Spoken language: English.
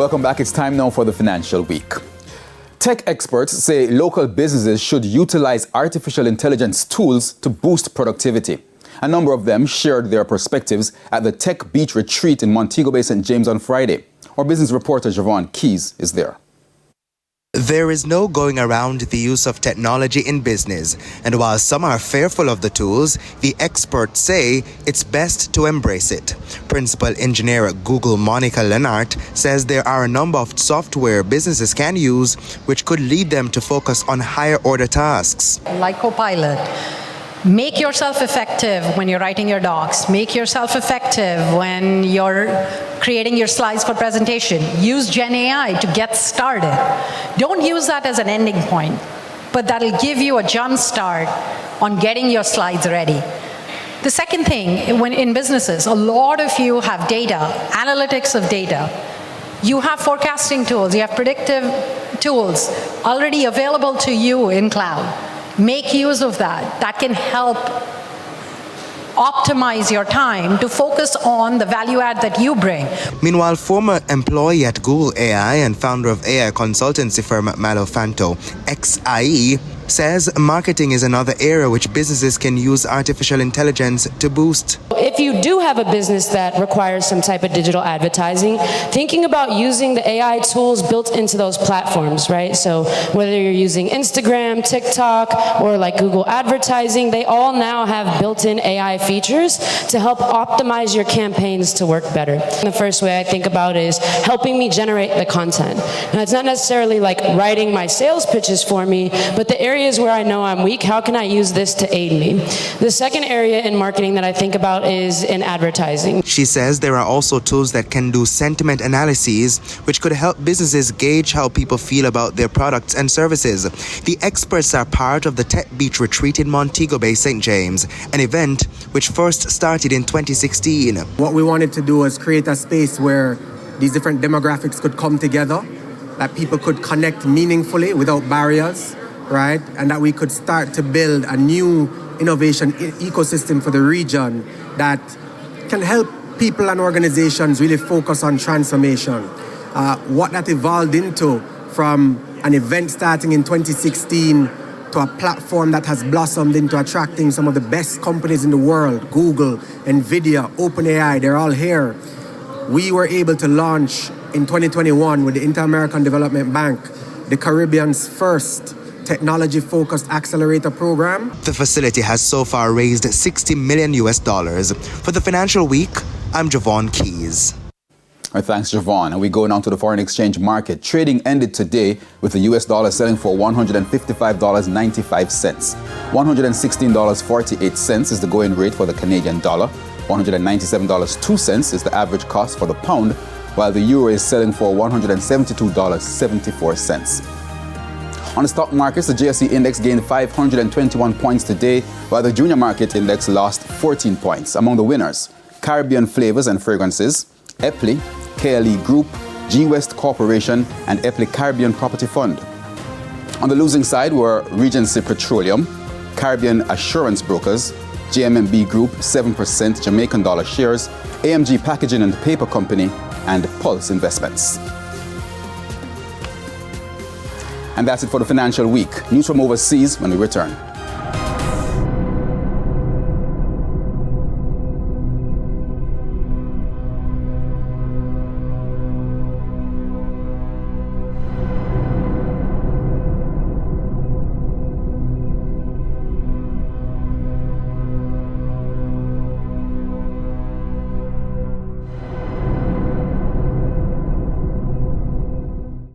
Welcome back. It's time now for the Financial Week. Tech experts say local businesses should utilize artificial intelligence tools to boost productivity. A number of them shared their perspectives at the Tech Beach Retreat in Montego Bay, St. James on Friday. Our business reporter, Javon Keys, is there. There is no going around the use of technology in business, and while some are fearful of the tools, the experts say it's best to embrace it. Principal engineer at Google, Monica Lennart, says there are a number of software businesses can use which could lead them to focus on higher order tasks. Like Copilot. Make yourself effective when you're writing your docs. Make yourself effective when you're creating your slides for presentation. Use Gen AI to get started. Don't use that as an ending point, but that'll give you a jump start on getting your slides ready. The second thing, when in businesses, a lot of you have data, analytics of data. You have forecasting tools, you have predictive tools already available to you in cloud. Make use of that. That can help optimize your time to focus on the value add that you bring. Meanwhile, former employee at Google AI and founder of AI consultancy firm Mento, XIE, says marketing is another area which businesses can use artificial intelligence to boost. If you do have a business that requires some type of digital advertising, thinking about using the AI tools built into those platforms, right? So whether you're using Instagram, TikTok, or like Google advertising, they all now have built-in AI features to help optimize your campaigns to work better. And the first way I think about is helping me generate the content. Now, it's not necessarily like writing my sales pitches for me, but the areas where I know I'm weak, how can I use this to aid me? The second area in marketing that I think about is in advertising. She says there are also tools that can do sentiment analyses, which could help businesses gauge how people feel about their products and services. The experts are part of the Tech Beach Retreat in Montego Bay, St. James, an event which first started in 2016. What we wanted to do was create a space where these different demographics could come together, that people could connect meaningfully without barriers, right? And that we could start to build a new innovation ecosystem for the region that can help people and organizations really focus on transformation. What that evolved into from an event starting in 2016 to a platform that has blossomed into attracting some of the best companies in the world, Google, NVIDIA, OpenAI, they're all here. We were able to launch in 2021 with the Inter-American Development Bank, the Caribbean's first technology-focused accelerator program. The facility has so far raised $60 million. For the Financial Week, I'm Javon Keys. All right, thanks, Javon. And we go now to the foreign exchange market. Trading ended today with the US dollar selling for $155.95. $116.48 is the going rate for the Canadian dollar. $197.02 is the average cost for the pound, while the euro is selling for $172.74. On the stock markets, the JSE index gained 521 points today, while the junior market index lost 14 points. Among the winners, Caribbean Flavors and Fragrances, Epley, KLE Group, G West Corporation, and Epley Caribbean Property Fund. On the losing side were Regency Petroleum, Caribbean Assurance Brokers, JMMB Group, 7% Jamaican dollar shares, AMG Packaging and Paper Company, and Pulse Investments. And that's it for the Financial Week. News from overseas when we return.